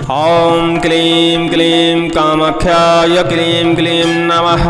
ओम क्लीं क्लीं कामाख्याय क्लीं क्लीं नमः।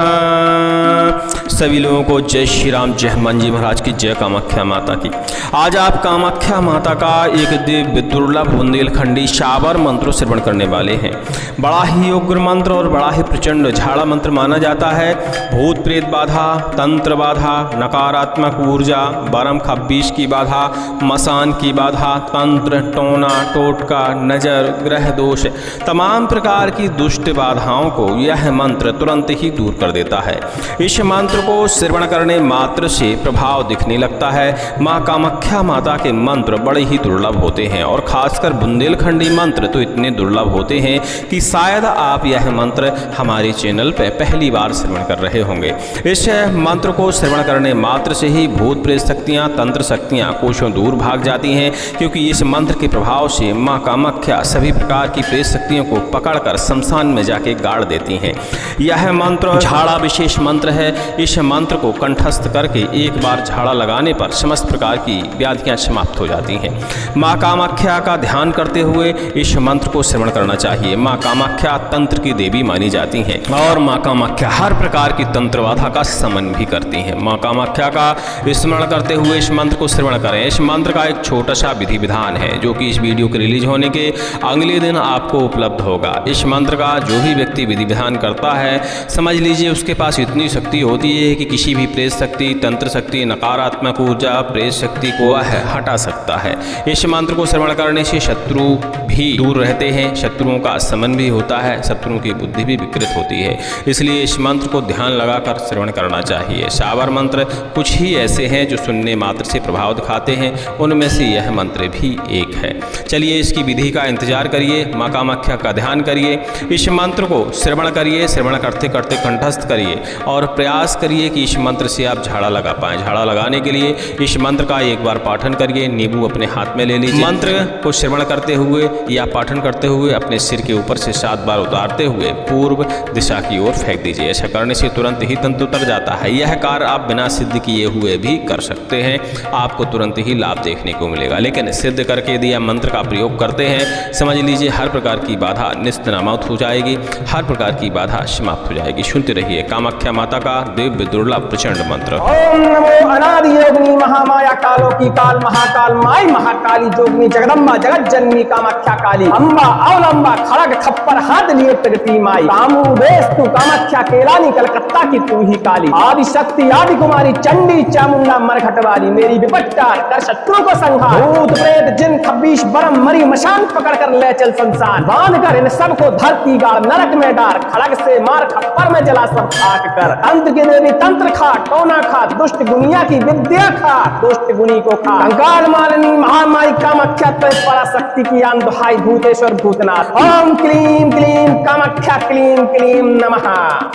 सभी लोगों को जय श्री राम, जय हनुमान जी महाराज की, जय कामाख्या माता की। आज आप कामाख्या माता का एक दिव्य दुर्लभ बुंदेलखंडी शाबर मंत्र श्रवण करने वाले हैं। बड़ा ही उग्र मंत्र और बड़ा ही प्रचंड झाड़ा मंत्र माना जाता है। भूत प्रेत बाधा, तंत्र बाधा, नकारात्मक ऊर्जा, बरम खब्बीश की बाधा, मसान की बाधा, तंत्र टोना टोटका, नजर, ग्रह दोष, तमाम प्रकार की दुष्ट बाधाओं को यह मंत्र तुरंत ही दूर कर देता है। इस मंत्र को श्रवण करने मात्र से प्रभाव दिखने लगता है। माँ कामाख्या माता के मंत्र बड़े ही दुर्लभ होते हैं और खासकर बुंदेलखंडी मंत्र तो इतने दुर्लभ होते हैं कि शायद आप यह मंत्र हमारे चैनल पर पहली बार श्रवण कर रहे होंगे। इस मंत्र को श्रवण करने मात्र से ही भूत प्रेत शक्तियाँ, तंत्र शक्तियाँ कोसों दूर भाग जाती हैं, क्योंकि इस मंत्र के प्रभाव से माँ कामाख्या सभी प्रकार की प्रेत शक्तियों को पकड़कर शमशान में जाके गाड़ देती हैं। यह मंत्र झाड़ा विशेष मंत्र है। इस मंत्र को कंठस्थ करके एक बार झाड़ा लगाने पर समस्त प्रकार की व्याधियां समाप्त हो जाती हैं। माँ कामाख्या का ध्यान करते हुए इस मंत्र को श्रवण करना चाहिए। माँ कामाख्या तंत्र की देवी मानी जाती हैं और माँ कामाख्या हर प्रकार की तंत्र बाधा का शमन भी करती हैं। माँ कामाख्या का स्मरण करते हुए इस मंत्र को श्रवण करें। इस मंत्र का एक छोटा सा विधि विधान है जो कि इस वीडियो के रिलीज होने के अगले दिन आपको उपलब्ध होगा। इस मंत्र का जो भी व्यक्ति विधि विधान करता है, समझ लीजिए उसके पास इतनी शक्ति होती है कि किसी भी प्रेत शक्ति, तंत्र शक्ति, नकारात्मक ऊर्जा, प्रेत शक्ति को वह हटा सकता है। इस मंत्र को श्रवण करने से शत्रु भी दूर रहते हैं, शत्रुओं का शमन भी होता है, शत्रुओं की बुद्धि भी विकृत होती है। इसलिए इस मंत्र को ध्यान लगाकर श्रवण करना चाहिए। शाबर मंत्र कुछ ही ऐसे हैं जो सुनने मात्र से प्रभाव दिखाते हैं, उनमें से यह मंत्र भी एक है। चलिए इसकी विधि का इंतजार करिए, माँ कामाख्या का ध्यान करिए, इस मंत्र को श्रवण करिए, श्रवण करते करते कंठस्थ करिए और प्रयास करिए कि इस मंत्र से आप झाड़ा लगा पाएं। झाड़ा लगाने के लिए इस मंत्र का एक बार पाठन करिए, नींबू अपने हाथ में ले लीजिए। मंत्र को श्रवण करते हुए या पाठन करते हुए अपने सिर के ऊपर से 7 बार उतारते हुए पूर्व दिशा की ओर फेंक दीजिए। ऐसा करने से तुरंत ही तंत्र उतर जाता है। यह कार्य आप बिना सिद्ध किए हुए भी कर सकते हैं, आपको तुरंत ही लाभ देखने को मिलेगा। लेकिन सिद्ध करके यदि आप मंत्र का प्रयोग करते हैं, समझ लीजिए हर प्रकार की बाधा निस्तनामात हो जाएगी, हर प्रकार की बाधा समाप्त हो जाएगी। सुनते रहिए कामाख्या माता का दिव्य दुर्लभ प्रचंड मंत्र। ओम नमो अनादि योगिनी महामाया कालो की काल महाकाल माई महाकाली जोगिनी जगदम्बा जगत जननी कामाख्या काली अम्बा अवलंबा खड़ग खप्पर हाथ लिए प्रगति माई कामू देश तू कामाख्या केलानी कलकत्ता की तू ही काली आदि शक्ति आदि कुमारी चंडी चामुंडा मरघटवाली मेरी विपट्टार कर शत्रु को संहार भूत प्रेत जिन खब्बीश बरम मरी मशान पकड़ कर ले चल संसार बांध कर इन सबको धरती गाड़ नरक में डार खड़ग से मार खप्पर में जला सब खाक कर अंत के देवी तंत्र खा टोना खा दुष्ट गुनिया की विद्या खा दुष्ट गुनी को खा कंकाल मालिनी महामाई कामाख्या तो पराशक्ति की आन दुहाई भूतेश्वर भूतनाथ ओम क्लीं क्लीं कामाख्या क्लीं क्लीं नमः।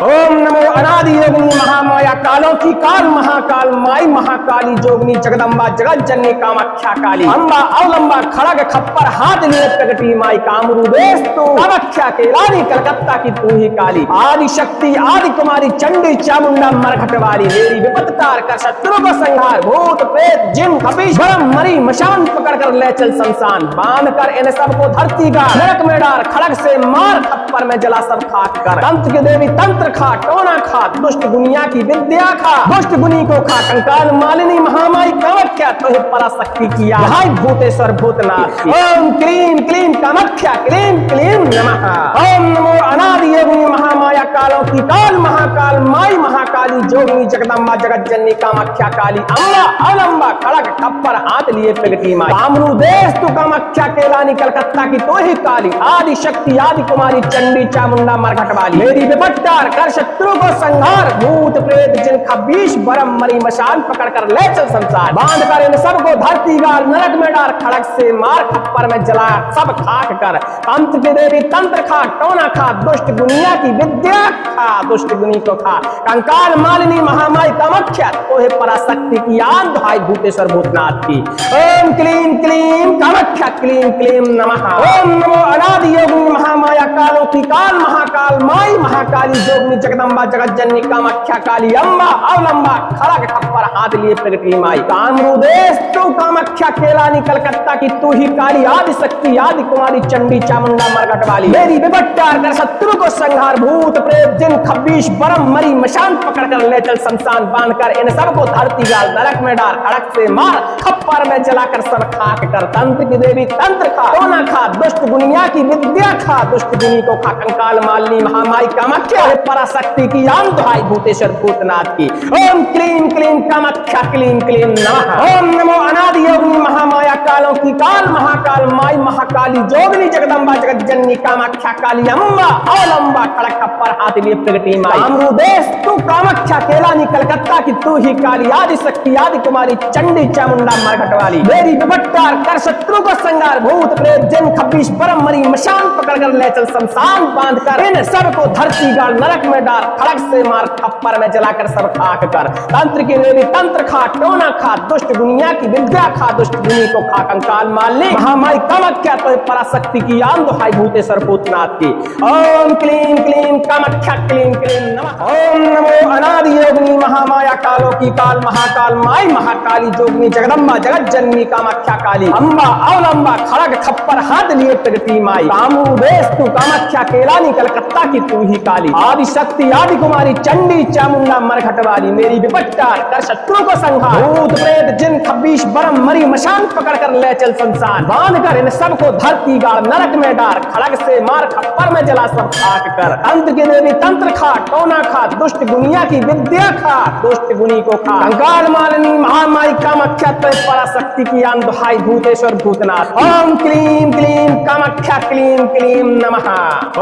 ओम नमो अनादि योगिनी महामाया कालों की काल महाकाल माई महाकाली जोगिनी जगदम्बा जगत जननी कामाख्या काली अम्बा अवलंबा खड़ग खप्पर हाथ लिए प्रगति माई कामरू देश तू कामाख्या के रानी कलकत्ता की तू ही काली आदि शक्ति आदि कुमारी चंडी चामुंडा मरघटवाली मेरी विपत्तार कर शत्रु को संहार भूत प्रेत जिन खब्बीश बरम मरी मशान पकड़ कर ले चल शमशान बांध कर इन सबको धरती गाड़ नरक में डार खड़ग से मार खप्पर में जला सब खाक कर तंत्र की देवी तंत्र खा टोना खा दुष्ट गुनिया की विद्या खा दुष्ट गुनी को खा कंकाल मालिनी महामाई कामाख्या तो पराशक्ति किया हाय भूतेश्वर भूतनाथ ओम क्लीं क्लीं कामाख्या क्लीं क्लीं नमः। ओम नमो अनादि योगिनी महामाया कालों की काल महाकाल माई महाकाली जोगिनी जगदम्बा जगत जननी कामाख्या काली अम्बा अवलंबा खड़ग खप्पर हाथ लिए प्रगति माई कामरू देश तू कामाख्या केलानी कलकत्ता की तो ही काली आदि शक्ति आदि कुमारी चंडी चामुंडा मरघटवाली मेरी विपट्टार कर शत्रु को संहार भूत प्रेत जिन खब्बीश बरम मरी मशान पकड़ कर ले चल संसार बांध कर इन सबको धरती गाड़ नरक में डार खड़ग से मार खप्पर में जला सब खाक कर तंत्र की देवी तंत्र खा टोना खा दुष्ट गुनिया की विद्या खा दुष्ट गुनी को खा कंकाल मालिनी महामाई कामाख्या तो है पराशक्ति की आन दुहाई भूतेश्वर भूतनाथ की ओम क्लीं क्लीं कामाख्या क्लीं क्लीं नमः। ओम नमो अनादि योगिनी महामाया कालों की काल महाकाल महाकाल माई महाकाली जोगनी जगदम्बा जगत जननी कामाख्या काली अम्बा अवलंबा खड़ग खप्पर हाथ लिए प्रगटी माई कामरूदेश तू कामाख्या केलानी कलकत्ता की तू ही काली आदि शक्ति आदि कुमारी चंडी चामुंडा मरघट वाली मेरी विपट्टार कर शत्रु को संहार भूत प्रेत जिन खब्बीश बरम मरी मशान पकड़ कर ले चल शमशान बांध कर इन सबको धरती गाल नरक में डाल खड़क से मार खप्पर में जलाकर सब खाक कर तंत्र की देवी तंत्र खा टोना खा दुष्ट दुनिया की विद्या खा दुष्ट दुनी को खा कंकाल मालिनी महामाई कामाख्या पराशक्ति की आम दुहाई भूतेश्वर भूतनाथ की ओम क्लीम क्लीम कामाख्या क्लीम क्लीम नमः ओम नमो अनादि योगिनी महामाया कालों की काल महाकाल माई महाकाली जोगनी जगदम्बा जगत जननी कामाख्या काली अम्बा अवलंबा खड़क खप्पर हाथ लिए प्रगटी माई कामरूदेश तू कामाख्या केलानी कलकत्ता की तू ही काली आदि शक्ति आदि कुमारी चंडी चामुंडा मरघट वाली मेरी विपट्टार कर शत्रु को संगार भूत प्रेत जिन खब्बीश परम मरी मशान पकड़ कर ले चल शमशान बांध कर इन सबको धरती गाल नरक में डाल खड़क से मार खप्पर में जलाकर सब खाक कर तंत्र की देवी तंत्र खा टोना खा दुष्ट दुनिया की विद्या खा दुष्ट दुनी को खा कंकाल मालिनी महामाई कामाख्या तो पराशक्ति की आम दुहाई भूतेश्वर भूतनाथ की ओम क्लीम क्लीम कामाख्या क्लीम क्लीम नमः ओम नमो अनादि योगिनी महामाया कालों की काल महाकाल माई महाकाली जोगनी जगदम्बा जगत जननी कामाख्या काली अम्बा अवलंबा खड़ग खप्पर हाथ लिए प्रगति माई कामरूदेश तू कामाख्या केलानी कलकत्ता की तू ही काली आदि शक्ति आदि कुमारी चंडी चामुंडा मरघट वाली मेरी विपट्टार कर शत्रु को संहार भूत प्रेत जिन खब्बीश बरम मरी मशान पकड़ कर ले चल संसार बांध कर इन सबको धरती गाड़ नरक में डार खड़ग से मार खप्पर में जला सब खाक कर तंत्र की देवी तंत्र खा टोना खा दुष्ट दुनिया की विद्या खा दुष्ट गुनी को खा कंकाल मालिनी महामाई कामाख्या तो पराशक्ति की आन दुहाई भूतेश्वर भूतनाथ ओम क्लीम क्लीम कामाख्या क्लीम क्लीम नमः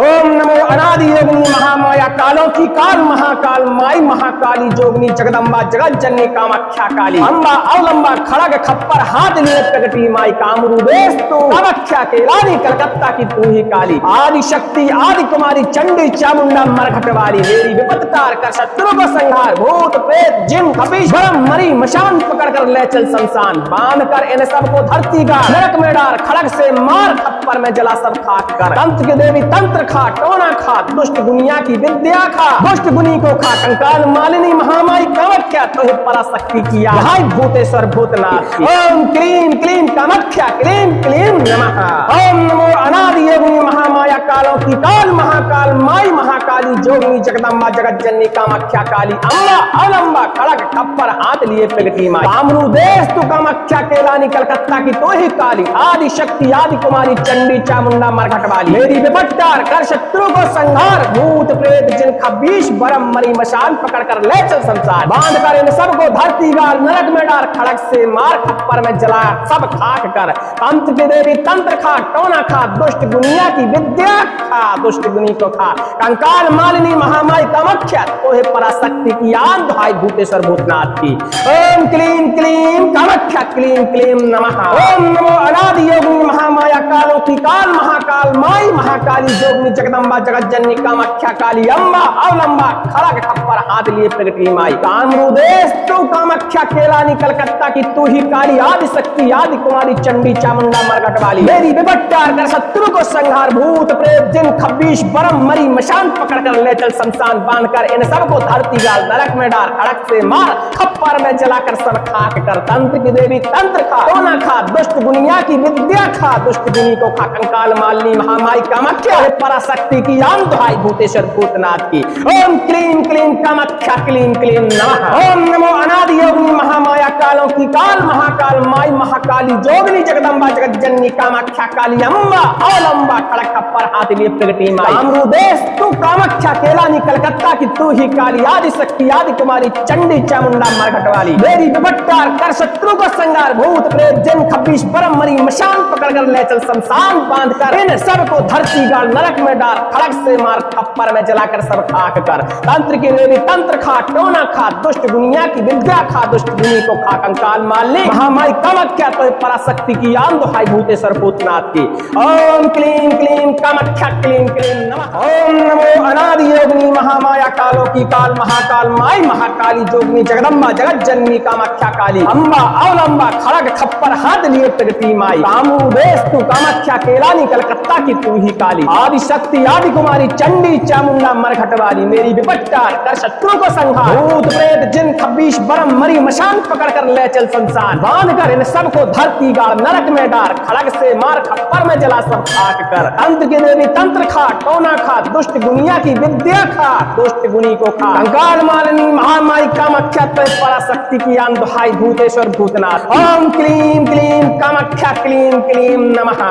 ओम नमो अनादि योगिनी महामाया कालों की काल महाकाल माई महाकाली जोगनी जगदम्बा जगत जननी कामाख्या काली अम्बा अवलंबा खड़ग खप्पर हाथ लिए प्रगटी माई कामरूदेश तू कामाख्या केलानी कलकत्ता की तू ही काली आदि शक्ति आदि कुमारी चंडी चामुंडा मरघट वाली मेरी विपत्तार कर शत्रु को संहार भूत प्रेत जिन खब्बीश बरम मरी मशान पकड़ कर ले चल शमशान बांध कर इन सबको धरती का नरक में डाल खड़ग से मार खप्पर में जला सब खाक कर तंत्र की देवी तंत्र खा टोना खा दुष्ट दुनिया की विद्या खा दुष्ट गुनी को खा कंकाल मालिनी महामाई कामाख्या तो पराशक्ति किया भाई भूतेश्वर भूतनाथ ओम क्लीम क्लीम कामाख्या क्लीम क्लीम नमः ओम नमो अनादि योगिनी महामाया कालों की काल महाकाल माई महाकाली जोगनी जगदम्बा जगत जननी कामाख्या काली अम्बा अवलंबा खड़ग खप्पर हाथ लिए प्रगटी माई कामरूदेश तू कामाख्या केलानी कलकत्ता की तो ही काली आदि शक्ति आदि कुमारी चंडी चामुंडा मरघट वाली मेरी विपट्टार कर शत्रु को संहार भूत प्रेत जिन खब्बीश बरम मरी मशान पकड़ कर ले चल संसार बांध कर इन सबको धरती गाल नरक में डाल खड़ग से मार खप्पर में जला सब खाक कर तंत्र की देवी तंत्र खा टोना खा दुष्ट दुनिया की विद्या खा दुष्ट दुनी को खा कंकाल मालिनी महामाई कामाख्या तो पराशक्ति की आन दुहाई भूतेश्वर भूतनाथ की ओम क्लीम क्लीम कामाख्या क्लीम क्लीम नमः ओम नमो अनादि योगिनी महामाया कालों की काल महाकाल माई महाकाली जोगनी जगदम्बा जगत जननी कामाख्या काली अम्बा अवलंबा खड़ग खप्पर हाथ लिए प्रगटी माई कामरूदेश तू कामाख्या केलानी कलकत्ता की तू ही काली आदि शक्ति आदि कुमारी चंडी चामुंडा मरघट वाली मेरी विपट्टार कर शत्रु को संहार भूत प्रेत जिन खब्बीश बरम मरी मशान पकड़ कर ले चल शमशान बांध कर इन सबको धरती गाल नरक में डाल खड़क से मार खप्पर में जलाकर सब खाक कर तंत्र की देवी तंत्र खा टोना खा दुष्ट दुनिया की विद्या खा दुष्ट दुनी को खा कंकाल मालिनी महामाई कामाख्या पराशक्ति की आन दुहाई भूतेश्वर भूतनाथ की ओम क्लीम क्लीम कामाख्या क्लीम क्लीम नमः ओम नमो अनादि योगिनी महामाया कालों की काल महाकाल माई महाकाली जोगनी जगदम्बा जगत जननी कामाख्या काली अम्बा अवलंबा खड़ग खप्पर हाथ लिए प्रगटी माई कामरूदेश तू कामाख्या केलानी कलकत्ता की तू ही काली आदि शक्ति आदि कुमारी चंडी चामुंडा मरघट वाली मेरी विपट्टार कर शत्रु को संहार भूत प्रेत जिन खब्बीश बरम मरी मशान पकड़ कर ले चल शमशान बांध कर इन सबको धरती गाल नरक में डाल खड़ग से मार खप्पर में जलाकर सब खाक कर तंत्र की देवी तंत्र खा टोना खा दुष्ट दुनिया की विद्या खा दुष्ट दुनी को खा कंकाल मालिनी महामाई कामाख्या तो पराशक्ति की आन दुहाई भूतेश्वर भूतनाथ की ओम क्लीम क्लीम कामाख्या क्लीम क्लीम नमः नमः। ओम नमो अनादि योगिनी महामाया कालो की काल महाकाल माई महाकाली जोगिनी जगदम्बा जगत जननी कामाख्या काली अम्बा अवलंबा खड़ग खप्पर हाथ लिए प्रगति माई कामूदेश तू कामाख्या केलानी कलकत्ता की तू ही काली आदि शक्ति आदि कुमारी चंडी चामुंडा मरघटवाली मेरी विपट्टार कर शत्रु को संहार भूत प्रेत जिन खब्बीश बरम मरी मशान पकड़ कर ले चल संसार बांध कर इन सबको धरती गाड़ नरक में डार खड़ग से मार खप्पर में जला सब खाक कर अंत की देवी तंत्र खा टोना खा दुष्ट गुनिया की विद्या खा दुष्ट गुनी को खा कंकाल मालिनी महामाई कामाख्या पराशक्ति की आन दुहाई भूतेश्वर भूतनाथ ओम क्लीम क्लीम कामाख्या क्लीम क्लीम नमः।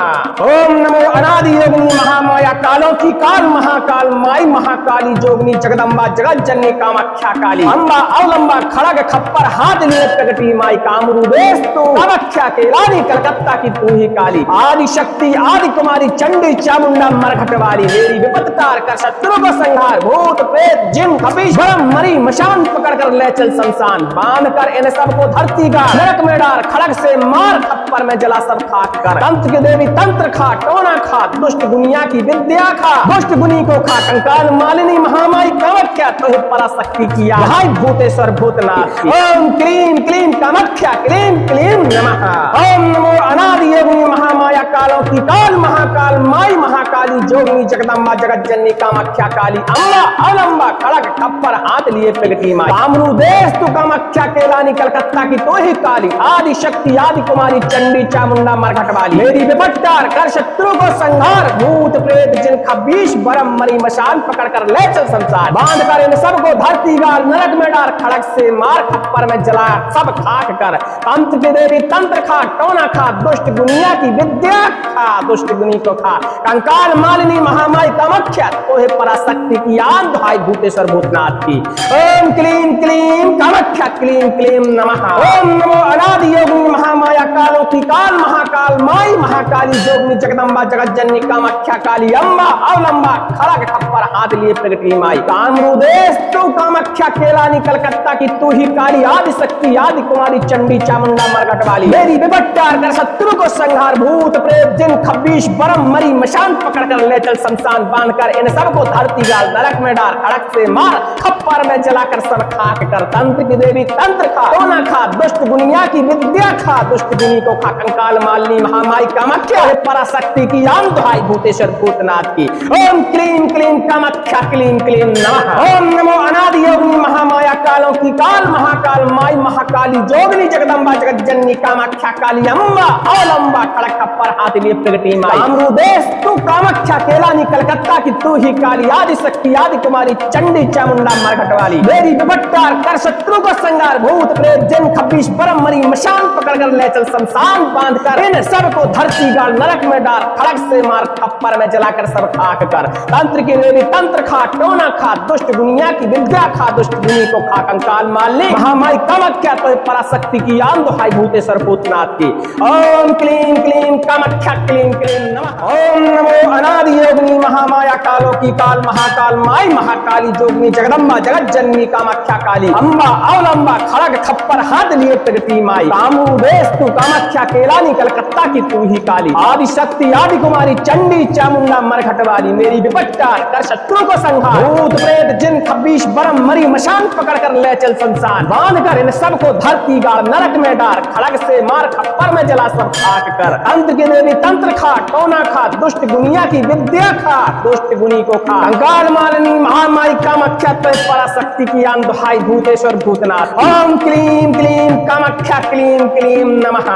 ओम नमो अनादि योगिनी महामाया कालों की काल महाकाल माई महाकाली जोगिनी जगदम्बा जगत जननी कामाख्या काली अम्बा अवलंबा खड़ग खप्पर हाथ लिए प्रगति माई कामरूदेश तू कामाख्या के रानी कलकत्ता की तू ही काली आदि शक्ति आदि कुमारी चंडी चामुंडा मरघट वाली मेरी विपत तार कर शत्रु को संहार भूत प्रेत जिन खबीश बरम मरी मशान पकड़ कर ले चल शमशान बांध कर इन सबको धरती गाड़ नरक में डार खड़ग से मार खप्पर में जला सब खाक कर तंत्र की देवी तंत्र खा टोना खा दुष्ट दुनिया की विद्या खा दुष्ट गुनी को खा कंकाल मालिनी महामाई कामाख्या तो पराशक्ति किया हाय भूतेश्वर भूतनाथ ओम क्लीम क्लीम कामाख्या क्लीम क्लीम नमः। ओम नमो अनादि योगिनी महामाया कालों की काल महाकाल माई महाकाली जोगिनी जगदम्बा जगत जननी कामाख्या काली अम्बा अवलंबा खड़ग खप्पर हाथ लिए प्रगति माई कामरूदेश तू कामाख्या केलानी कलकत्ता की तो ही काली आदि शक्ति आदि कुमारी चंडी चामुंडा मरघट वाली मेरी विपट्टार कर शत्रु को संहार भूत प्रेत जिन खबीश बरम मरी मशान पकड़ कर ले चल संसार बांध कर इन सबको धरती गाड़ नरक में डार खड़ग से मार खप्पर में जला सब खाक कर तंत्र की देवी तंत्र खा टोना खा दुष्ट दुनिया की विद्या खा दुष्ट गुनी को खा कंकाल मालिनी महामाई कामाख्या तो है पराशक्ति की आन दुहाई भूतेश्वर भूतनाथ की ओम क्लीम क्लीम कामाख्या क्लीम क्लीम नमः। ओम नमो अनादि योगिनी महामाया कालों की काल महाकाल माई महाकाली जोगिनी जगदम्बा जगत जननी कामाख्या काली अम्बा अवलंबा खड़ग खप्पर हाथ लिए प्रगति माई कामरूदेश तू कामाख्या केलानी कलकत्ता की तू ही काली आदि शक्ति आदि कुमारी चंडी चामुंडा मरघट वाली मेरी विपट्टार कर शत्रु को संहार भूत प्रेत जिन खबीश बरम मरी मशान पकड़ कर ले चल शमशान बांध कर इन सबको धरती गाड़ नरक में डार खड़ग से मार खप्पर में जलाकर सब खाक कर तंत्र की देवी तंत्र खा टोना खा दुष्ट दुनिया की विद्या खा दुष्ट गुनी को खा कंकाल मालिनी महामाई कामाख्या पराशक्ति की आन दुहाई भूतेश्वर भूतनाथ की ओम क्लीम क्लीम कामाख्या क्लीम क्लीम नमः। ओम नमो अनादि योगिनी महामाया कालों की काल महाकाल माई महाकाली जोगिनी जगदम्बा जगत जननी कामाख्या काली अम्बा अवलंबा खड़ग खप्पर हाथ लिए प्रगति माई कामरूदेश तू कामाख्या केलानी कलकत्ता की तू ही काली आदि शक्ति आदि कुमारी चंडी चामुंडा मरघट वाली मेरी विपट्टार कर शत्रु को संहार भूत प्रेत जिन खबीश बरम मरी मशान पकड़ कर ले चल शमशान बांध कर इन सबको धरती गाड़ नरक में डार खड़ग से मार खप्पर में जलाकर सब खाक कर तंत्र की देवी तंत्र खा टोना खा दुष्ट दुनिया की विद्या खा दुष्ट गुनी को खा कंकाल मालिनी महामाई कामाख्या तो पराशक्ति की आन दुहाई भूतेश्वर भूतनाथ की ओम क्लीम क्लीम कामाख्या क्लीम क्लीम नमः। ओम नमो अनादि योगिनी महामाया कालों की काल महाकाल माई महाकाली जोगिनी जगदम्बा जगत जननी कामाख्या काली अम्बा अवलंबा खड़ग खप्पर हाथ लिए प्रगति माई कामरूदेश तू कामाख्या केलानी कलकत्ता की तू ही काली आदि शक्ति आदि कुमारी चंडी चामुंडा मरघट वाली मेरी विपट्टार कर शत्रु को संहार भूत प्रेत जिन खबीश बरम मरी मशान पकड़ कर ले चल संसार बांध कर इन सबको धरती गाड़ नरक में डार खड़ग से मार खप्पर में जला सब खाक कर तंत्र की देवी तंत्र खा टोना खा दुष्ट दुनिया की विद्या खा दुष्ट गुनी को खा कंकाल मालिनी महामाई कामाख्या तो पराशक्ति की आन दुहाई भूतेश्वर भूतनाथ ओम क्लीम क्लीम कामाख्या क्लीम क्लीम नमः।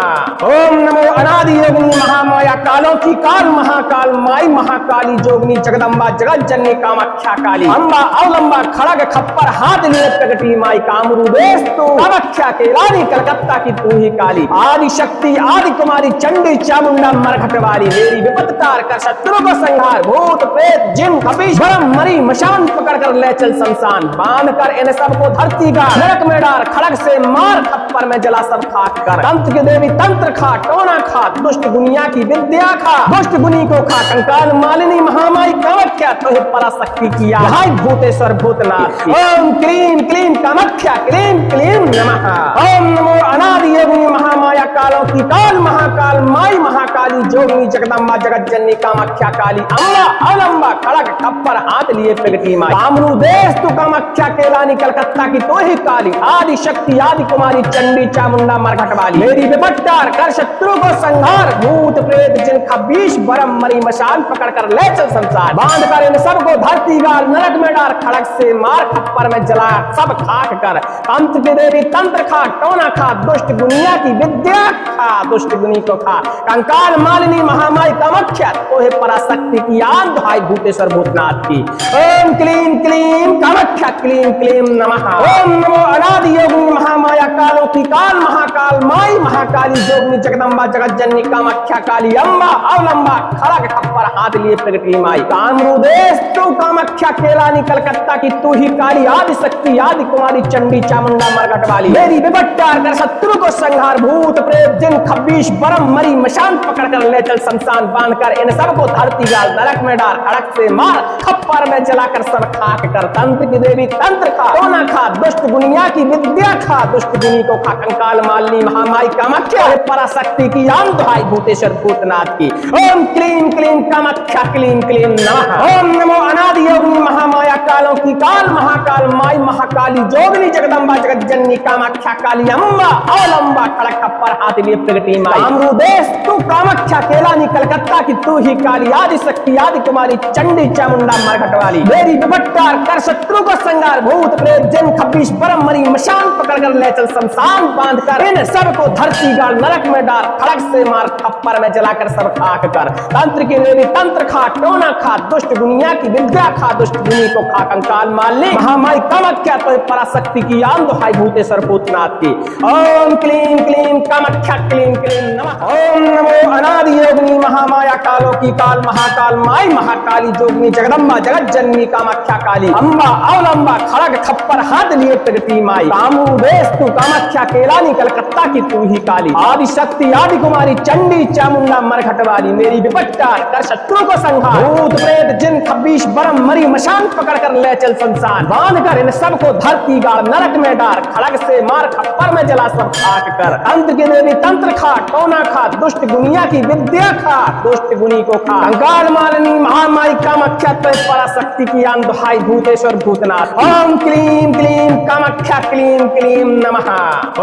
ओम नमो अनादि योगिनी महामाया कालों की काल महाकाल माई महाकाली जोगिनी जगदम्बा जगत जननी कामाख्या काली अम्बा अवलंबा खड़ग खप्पर हाथ लिए प्रगति माई कामरूदेश तू कामाख्या के रानी कलकत्ता की तू ही काली आदि शक्ति आदि कुमारी चंडी चामुंडा मरघट वाली मेरी विपत तार कर शत्रु को संहार भूत प्रेत जिन खबीश बरम मरी मशान पकड़ कर ले चल शमशान बांध कर इन सबको धरती गाड़ नरक में डार खड़ग से मार खप्पर में जला सब खाक कर तंत्र की देवी तंत्र खा टोना खा दुष्ट दुनिया की विद्या खा दुष्ट गुनी को खा कंकाल मालिनी महामाई कामाख्या कामाख्या तो पराशक्ति किया हाय भूतेश्वर भूतनाथ। ओम क्लीम क्लीम कामाख्या क्लीम क्लीम नमः। ओम नमो अनादि योगिनी महामाया कालों की काल महाकाल माई महाकाली जोगिनी जगदम्बा जगत जननी कामाख्या काली अम्बा अवलंबा खड़ग खप्पर हाथ लिए प्रगति माई। कामरू देश तू कामाख्या केलानी कलकत्ता की तो ही काली आदि शक्ति आदि कुमारी चंडी चामुंडा मरघट वाली। मेरी विपट्टार कर शत्रु को संहार भूत प्रेत जिन खबीश बरम मरी मशाल पकड़ कर ले चल संसार। बांध कर इन सबको धरती गाल नरक में डार खड़क से मार खप्पर में जला सब खाक कर। तंत्र की देवी तंत्र खा टोना खा दुष्ट गुनिया की विद्या खा दुष्ट गुनी को खा। कंकाल मालिनी महामाई कामाख्या तो है पराशक्ति की आन दुहाई भूतेश्वर भूतनाथ की। ओम क्लीम क्लीम कामाख्या क्लीम क्लीम नमः। ओम नमो अनादि योगिनी महामाया कालों की काल महाकाल माई महाकाली जोगिनी जगदम्बा जगत जननी कामाख्या काली अम्बा अवलंबा खड़ग खप्पर हाथ लिए प्रगति माई। कामरू देश तू कामाख्या केलानी कलकत्ता की तू ही काली आदि शक्ति आदि कुमारी चंडी चामुंडा मरघट वाली। मेरी विपट्टार कर शत्रु को संहार भूत प्रेत जिन खबीश बरम मरी मशान पकड़ कर ले चल शमशान। बांध कर इन सबको धरती गाल नरक में डाल खड़क से मार खप्पर में जलाकर सब खाक कर। तंत्र की देवी तंत्र खा टोना खा दुष्ट गुनिया की विद्या खा दुष्ट गुनी को खा। कंकाल मालिनी महामाई कामाख्या पराशक्ति की आन दुहाई भूतेश्वर भूतनाथ की। ओम क्लीम क्लीम कामाख्या क्लीम क्लीम नमः। ओम नमो अनादि योगिनी महामाया कालों की काल महाकाल माई महाकाली जोगिनी जगदम्बा जगत जननी कामाख्या काली अम्बा अवलंबा खड़क खप्पर हाथ लिए प्रगति माई। कामरू देश तू कामाख्या केलानी कलकत्ता की तू ही काली आदि शक्ति आदि कुमारी चंडी चामुंडा मरघट वाली। मेरी विपट्टार कर शत्रु को संगार भूत प्रेत जिन खबीश परम मरी मशान पकड़ कर ले चल शमशान। बांध कर इन सबको धरती गाल नरक में डाल खड़क से मार खप्पर में जलाकर सब खाक कर। तंत्र की देवी तंत्र खा टोना खा दुष्ट दुनिया की विद्या खा दुष्ट दुनी को खा। कंकाल मालिनी महामाई कामाख्या तो पराशक्ति की आन दुहाई भूतेश्वर भूतनाथ की। ओम क्लीम क्लीम कामाख्या क्लीम क्लीम नमः। ओम नमो अनादि योगिनी महामाया कालों की काल महाकाल माई महाकाली जोगिनी जगदम्बा जगत जननी कामाख्या काली अम्बा अवलंबा खड़ग खप्पर हाथ लिए प्रगति माई। कामरू देश तू कामाख्या केलानी कलकत्ता की तू ही काली आदि शक्ति आदि कुमारी चंडी चामुंडा मरघट वाली। मेरी विपट्टार कर शत्रु को संहार भूत प्रेत जिन खबीश बरम मरी मशान पकड़ कर ले चल संसार। बांध कर इन सबको धरती गाड़ नरक में डार खड़ग से मार खप्पर में जला सब खाक कर। तंत्र की देवी तंत्र खा टोना खा दुष्ट गुनिया की विद्या खा दुष्ट गुनी को खा। कंकाल मालिनी महामाई कामाख्या तो पराशक्ति की आन दुहाई भूतेश्वर भूतनाथ। ओम क्लीम क्लीम कामाख्या क्लीम क्लीम नमः।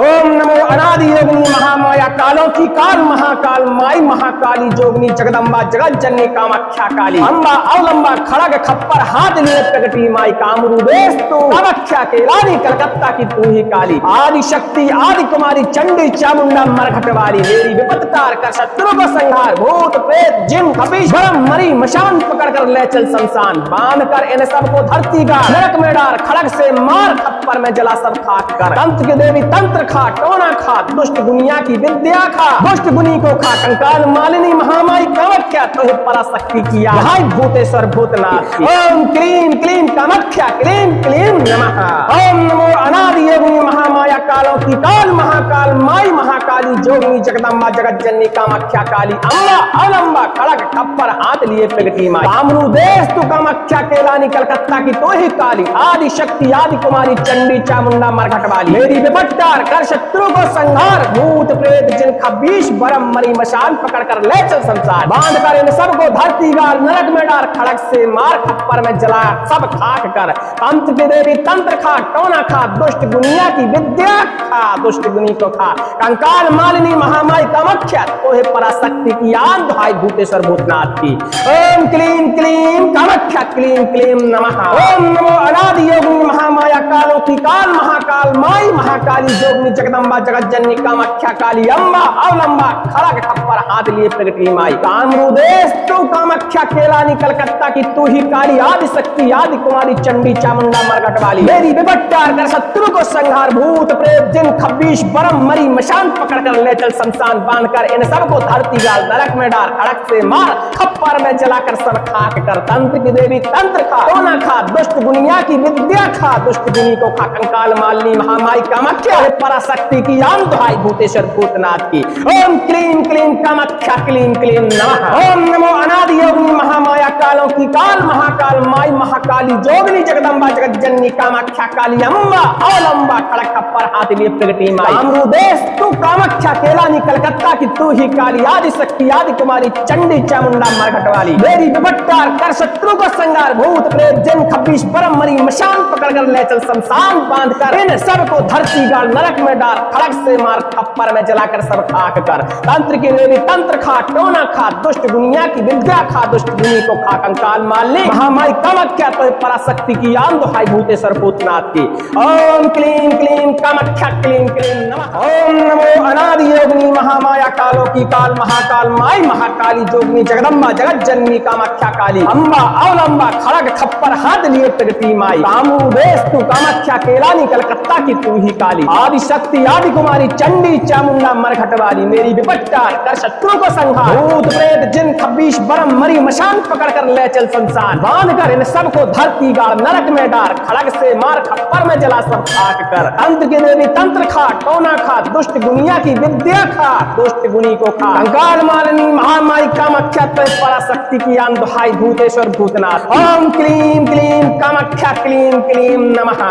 ओम नमो अनादि योगिनी महामाया कालों की काल महाकाल माई महाकाली जोगिनी जगदम्बा जगत जननी कामाख्या काली अम्बा अवलंबा खड़ग खप्पर हाथ लिए प्रगति माई। कामरू देश तू कामाख्या केलानी कलकत्ता की तू ही काली आदि शक्ति आदि कुमारी चंडी चामुंडा मरघट वाली। मेरी विपत्तार कर शत्रु को संहार भूत प्रेत जिन खबीश बरम मरी मशान पकड़ कर ले चल शमशान। बांध कर इन सबको धरती का नरक में डार खड़ग से मार खप्पर में जला सब खाक कर। तंत्र की देवी तंत्र खा टोना खा दुष्ट दुनिया की विद्या खा दुष्ट गुनी को खा। कंकाल मालिनी महामाई कामाख्या तो पराशक्ति किया हाय भूतेश्वर भूतनाथ। ओम क्लीम क्लीम कामाख्या क्लीम क्लीम नमः। ओम नमो अनादि योगिनी महामाया कालों की काल महाकाल माई महाकाली जोगिनी जगदम्बा जगत जननी कामाख्या काली अम्बा अवलंबा खड़ग खप्पर हाथ लिए प्रगति माई। कामरू देश तू कामाख्या केलानी कलकत्ता की तो ही काली आदि शक्ति आदि कुमारी चंडी चामुंडा मरघट वाली। मेरी विपट्टार कर शत्रु को संहार भूत प्रेत जिन खबीश बरम मरी मशान पकड़ कर ले चल संसार। बांध कर इन सबको धरती गाल नरक में डार खड़ग से मार खप्पर में जला सब खाक कर। तंत्र की देवी तंत्र खा टोना खा दुष्ट गुनिया की विद्या खा दुष्ट गुनी को खा। कंकाल मालिनी महामाई कामाख्या तो है पराशक्ति की आन दुहाई भूतेश्वर भूतनाथ की। ओम क्लीम क्लीम कामाख्या क्लीम क्लीम नमः। ओम नमो अनादि योगिनी महामाया कालों की काल महाकाल माई महाकाली जोगिनी जगदम्बा जगत जननी कामाख्या काली अम्बा अवलंबा खड़ग खप्पर हाथ लिए प्रगति माई। कामरू देश तू कामाख्या केलानी कलकत्ता की तू ही काली आदि शक्ति आदि कुमारी चंडी चामुंडा मरघट वाली। मेरी विपट्टार कर शत्रु को संहार भूत प्रेत जिन खबीश बरम मरी मशान पकड़ कर ले चल शमशान। बांध कर इन सबको धरती गाल नरक में डाल खड़क से मार खप्पर में जलाकर सब खाक कर। तंत्र की देवी तंत्र खा, टोना खा, दुष्ट दुनिया की विद्या खा, दुष्ट दुनी को खा, कंकाल मालिनी महामाई कामाख्या पराशक्ति की आन दुहाई भूतेश्वर भूतनाथ की। ओम क्लीम क्लीम कामाख्या क्लीम क्लीम नमः। ओम नमो अनादि योगिनी महामाया कालों की काल महाकाल माई महाकाली जोगिनी जगदम्बा जगत जननी कामाख्या काली अम्बा अवलंबा खड़क खप्पर हाथ लिए प्रगति माई। कामरूदेश तू कामाख्या केलानी कलकत्ता की तू ही काली आदि शक्ति आदि कुमारी चंडी चामुंडा मरघट वाली। मेरी विपट्टार कर शत्रु को संगार भूत प्रेत जिन खब्बीस परम मरी मशान पकड़ कर ले चल शमशान बांध कर इन सबको धरती गाड़ नरक में डाल खड़क से मार खप्पर में जलाकर सब खाक कर। तंत्र की देवी तंत्र खा, टोना खा, दुष्ट दुनिया की विद्या खा, दुष्ट दुनी को खा, कंकाल मालिनी महामाई कामाख्या तो पराशक्ति की आन दुहाई भूतेश्वर भूतनाथ की। ओम क्लीम क्लीम कामाख्या क्लीम क्लीम नमः। ओम नमो अनादि योगिनी महामाया कालों की काल महाकाल माई महाकाली जोगिनी जगदम्बा जगत जननी कामाख्या काली अम्बा अवलंबा खड़ग खप्पर हाथ लिए प्रगति माई। कामरूदेश तू कामाख्या केलानी कलकत्ता की तू ही काली आदि शक्ति आदि कुमारी चंडी चामुंडा मरघट वाली। मेरी विपट्टार कर शत्रु को संहार भूत प्रेत जिन खब्बीस बरम मरी मशान पकड़ कर ले चल संसार बांध कर इन सबको धरती गाड़ नरक में डार खड़ग से मार खप्पर में जला सब खाक कर। तंत्र की देवी तंत्र खा, टोना खा, दुष्ट दुनिया की विद्या खा, दुष्ट गुनी को खा, कंकाल मालिनी महामाई कामाख्या तो पराशक्ति की आन दुहाई भूतेश्वर भूतनाथ। ओम क्लीम क्लीम कामाख्या क्लीम क्लीम नमः।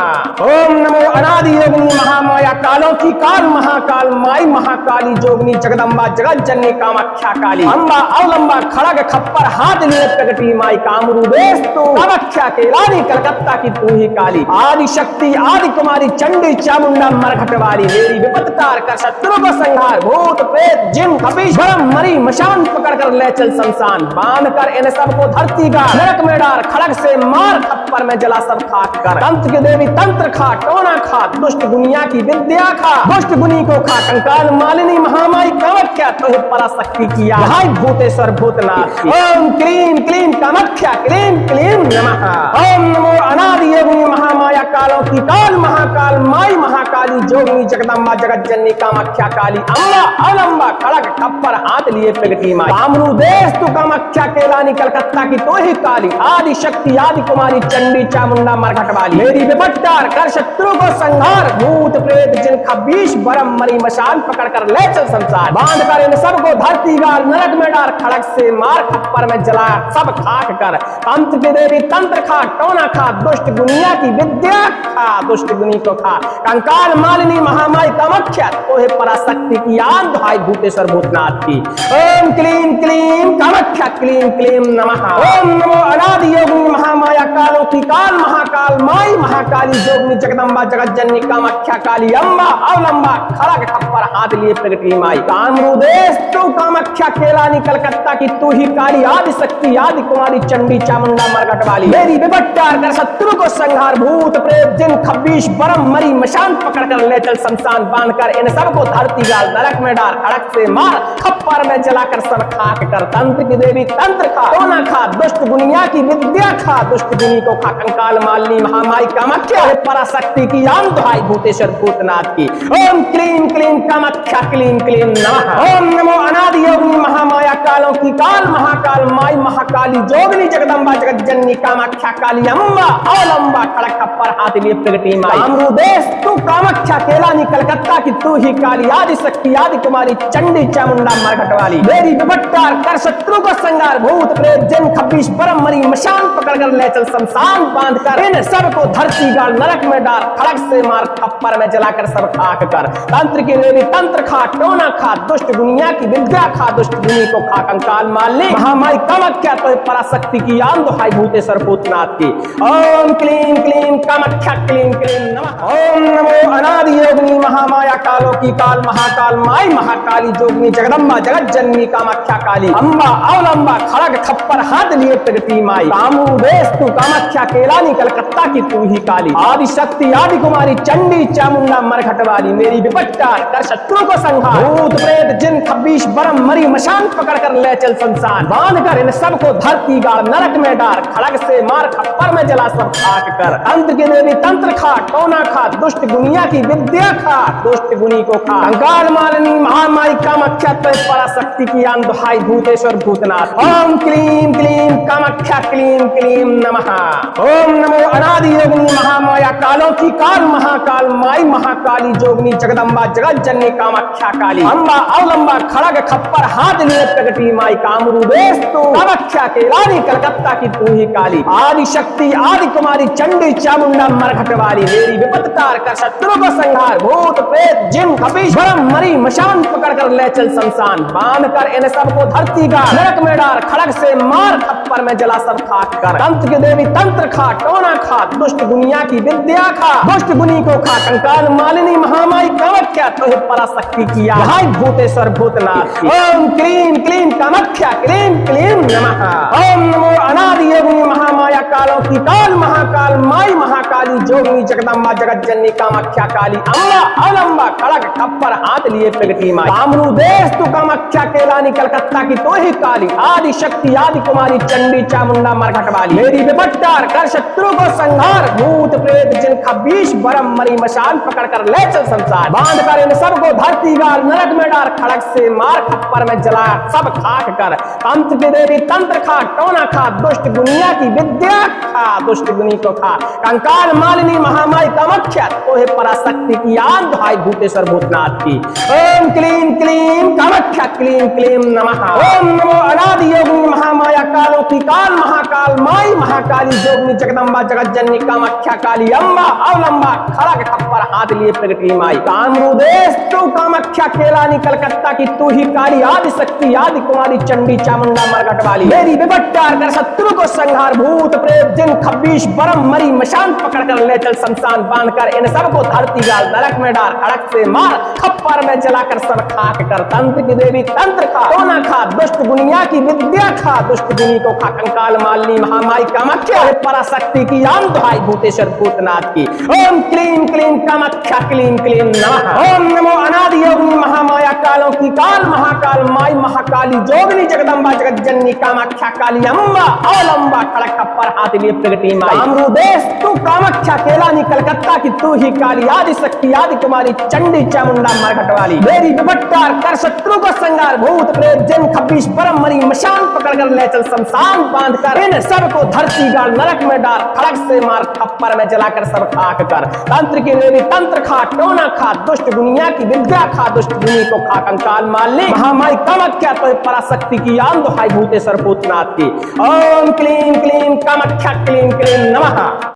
ओम नमो अनादि योगिनी महामाया कालों की काल महाकाल माई महाकाली जोगिनी जगदम्बा जगत जननी कामाख्या काली अम्बा अवलंबा खड़ग खप्पर हाथ लिए प्रगति माई। कामरूदेश तू कामाख्या केलानी कलकत्ता की तू ही काली आदि शक्ति आदि कुमारी चंडी चामुंडा मरघट वाली। मेरी विपत्तार कर शत्रु को संहार भूत प्रेत जिन खब्बीस बरम मरी मशान पकड़ कर ले चल शमशान बांध कर इन सबको धरती गाड़ नरक में डार खड़ग से मार खप्पर में जला सब खाक कर। तंत्र की देवी तंत्र खा, टोना खा, दुष्ट दुनिया की विद्या खा, दुष्ट गुनी को खा, कंकाल मालिनी महामाई कामाख्या तो पराशक्ति किया हाय भूतेश्वर भूतनाथ। ओम क्लीम क्लीम कामाख्या क्लीम क्लीम नमः। ओम नमो अनादि योगिनी महामाया कालों की काल महाकाल माई महाकाली जोगिनी जगदम्बा जगत जननी कामाख्या काली अम्बा अवलंबा खड़ग खप्पर हाथ लिए प्रगति माई। कामरूदेश तू कामाख्या केलानी कलकत्ता की तो ही काली आदि शक्ति आदि कुमारी चंडी चामुंडा मरघट वाली। मेरी विपट्टार कर शत्रु को संहार भूत प्रेत जिन खब्बीस बरम मरी मशान पकड़ कर ले चल संसार बांध कर इन सबको धरती गाड़ नरक में डार खड़ग से मार खप्पर में जला सब खाक कर। तंत्र की देवी तंत्र खा, टोना खा, दुष्ट दुनिया की विद्या खा, दुष्ट गुनी को खा, कंकाल मालिनी महामाई कामाख्या तो है पराशक्ति की आन दुहाई भूतेश्वर भूतनाथ की। ओम क्लीम क्लीम कामाख्या क्लीम क्लीम नमः। ओम नमो अनादि योगिनी महामाया कालों की काल महाकाल माई महाकाली जोगिनी जगदम्बा जगत जननी कामाख्या काली अम्बा अवलंबा खड़ग खप्पर हाथ लिए प्रगति माई। कामरूदेश तू कामाख्या केलानी कलकत्ता की तू ही काली आदि शक्ति आदि कुमारी चंडी चामुंडा मरघट वाली। मेरी विपट्टार कर शत्रु को संहार भूत प्रेत जिन खब्बीस बरम मरी मशान पकड़ कर ले चल शमशान बांध कर इन सबको धरती गाड़ नरक में डार खड़ग से मार खप्पर में जलाकर सब खाक कर। तंत्र की देवी तंत्र खा, टोना खा, दुष्ट दुनिया की विद्या खा, दुष्ट दुनी को खा, कंकाल मालिनी महामाई कामाख्या पराशक्ति की आन दुहाई भूतेश्वर भूतनाथ की। ओम क्लीम क्लीम कामाख्या क्लीम क्लीम नमः। ओम नमो अनादि योगिनी महामाया कालों की काल महाकाल माई महाकाली जोगिनी जगदम्बा जगत जननी कामाख्या काली अम्बा अवलंबा खड़ग खप्पर हाथ लिए प्रगति माई। कामरूदेश तू कामाख्या केलानी कलकत्ता की तू ही काली आदि शक्ति आदि कुमारी चंडी चामुंडा मरघट वाली। मेरी विपट्टार कर शत्रु को संगार भूत प्रेत जिन खब्बीस बरम मरी मशान पकड़ कर ले चल शमशान बांध कर इन सबको धरती गाड़ नरक में डार खड़ग से मार खप्पर में जलाकर सब खाक कर। तंत्र की देवी तंत्र खा, टोना खा, दुष्ट दुनिया की विद्या खा, दुष्ट दुनी को खा, कंकाल मालिनी महामाई कामाख्या तो पराशक्ति की आन दुहाई भूतेश्वर भूतनाथ की। ओम क्लीम क्लीम कामाख्या क्लीम क्लीम नमः। ओम नमो अनादि योगिनी महामाया कालों की काल महाकाल माई महाकाली जोगिनी जगदम्बा जगत जननी कामाख्या काली अम्बा अवलंबा खड़ग खप्पर हाथ लिए प्रगति माई। कामरूदेश तू कामाख्या केलानी कलकत्ता कलकत्ता की तू ही काली, आदि शक्ति आदि कुमारी चंडी चामुंडा मरघट वाली, मेरी विपत्तार कर शत्रु को संहार, भूत प्रेत जिन खब्बीश बरम मरी मशान पकड़ कर ले चल संसार, बांध कर इन सबको धरती गाड़ नरक में डार, खड़ग से मार खप्पर में जला सब खाक कर, तंत्र की देवी तंत्र खा टोना खा, दुष्ट गुनिया की विद्या खा दुष्ट गुनी को खा, कंकाल मालिनी महामाई कामाख्या तो पराशक्ति की आन दुहाई भूतेश्वर भूतनाथ, ओम क्लीम क्लीम कामाख्या क्लीम क्लीम नमः, ओम नमो अनादि योगिनी महामाया कालों की काल महाकाल माई महाकाली जोगनी जगदम्बा जगत जननी कामाख्या काली, अम्बा अवलंबा खड़ग खप्पर हाथ लिए प्रगटी माई कामरू देश तू, कामाख्या के रानी कलकत्ता की तू ही काली, आदि शक्ति आदि कुमारी चंडी चामुंडा मरघट वाली, मेरी विपत्तार कर शत्रु को संहार, भूत प्रेत जिन खबीश बरम मरी मशान पकड़ कर ले चल संसान, बांध कर इन सबको धरती का नरक में डार, खड़ग से मार खप्पर में जला सब खाक कर, तंत्र की देवी तंत्र खा टोना खा दुष्ट दुनिया की विद्या खा दुष्ट गुनी को खा, कंकाल मालिनी महामाई कामाख्या तो पराशक्ति किया हाय भूतेश्वर भूतनाथ, ओम क्लीम क्लीम कामाख्या क्लीम क्लीम नमः, ओम नमो अनादि योगिनी महामाया कालों की काल महाकाल माई महाकाली जोगनी जगदम्बा जगत जननी कामाख्या काली, अम्बा अवलंबा खड़ग खप्पर हाथ लिए प्रगटी माई, कामरू देश तू कामाख्या के रानी कलकत्ता की तो ही काली, आदि शक्ति आदि कुमारी चंडी चामुंडा मरघट वाली, मेरी विपत्तार कर शत्रु को संहार, भूत प्रेत जिन खब्बीश बरम मरी मशान पकड़ कर ले चल संसार, बांध कर इन सबको धरती गार नरक में डार, खड़ग से मार खप्पर में जला सब खाक कर, तंत्र की देवी तंत्र खा टोना खा दुष्ट गुनिया की विद्या खा दुष्ट गुनी को खा, कंकाल मालिनी महामाई कामाख्या तो है पराशक्ति की आन दुहाई भूतेश्वर भूतनाथ की, ओम क्लीम क्लीम कामाख्या क्लीम क्लीम नमः, ओम नमो अनादि योगिनी महामाया कालों की काल महाकाल माई महाकाली जोगनी जगदम्बा जगत जननी कामाख्या काली, अम्बा अवलंबा खड़ग खप्पर हाथ लिए प्रगटी माई, कामरू देश तू कामाख्या के रानी कलकत्ता की तू ही काली, आदि शक्ति आदि कुमारी चंडी चामुंडा मरघट वाली, मेरी विपत्तार कर शत्रु को संहार, भूत प्रेत जिन खब्बीश बरम मरी मशान पकड़ कर ले चल शमशान, बांध कर इन सबको धरती गाल नरक में डार, खड़ग से मार खप्पर में जलाकर सब खाक कर, तंत्र की देवी तंत्र खा टोना खा दुष्ट गुनिया की विद्या खा दुष्ट गुनी को खा, कंकाल मालिनी महामाई कामाख्या पराशक्ति की आन दुहाई भूतेश्वर भूतनाथ की, ओम क्लीम क्लीम कामाख्या क्लीम क्लीम नमः, ओम नमो अनादि योगिनी महामाया कालों की काल महाकाल माई महाकाली जोगनी जगदम्बा जगत जननी कामाख्या काली, अम्बा अवलंबा खड़ग खप्पर हाथ लिए प्रगटी माई, कामरू देश तू कामाख्या के रानी कलकत्ता की तू ही काली, आदि शक्ति आदि कुमारी चंडी चामुंडा मरघट वाली, मेरी विपत्तार कर शत्रु को संहार, भूत प्रेत जिन खब्बीश बरम मरी मशान पकड़ कर ले चल शमशान, बांध कर इन सबको धरती गाड़ नरक में डार, खड़ग से मार खप्पर में जलाकर सब खाक कर, तंत्र की देवी तंत्र खा टोना खा दुष्ट दुनिया की विद्या खा दुष्ट गुनी को खा, कंकाल मालिनी महामाई कामाख्या तो पराशक्ति की आन दुहाई भूतेश्वर भूतनाथ की, ओम क्लीम क्लीम कामाख्या क्लीम क्लीम नमः।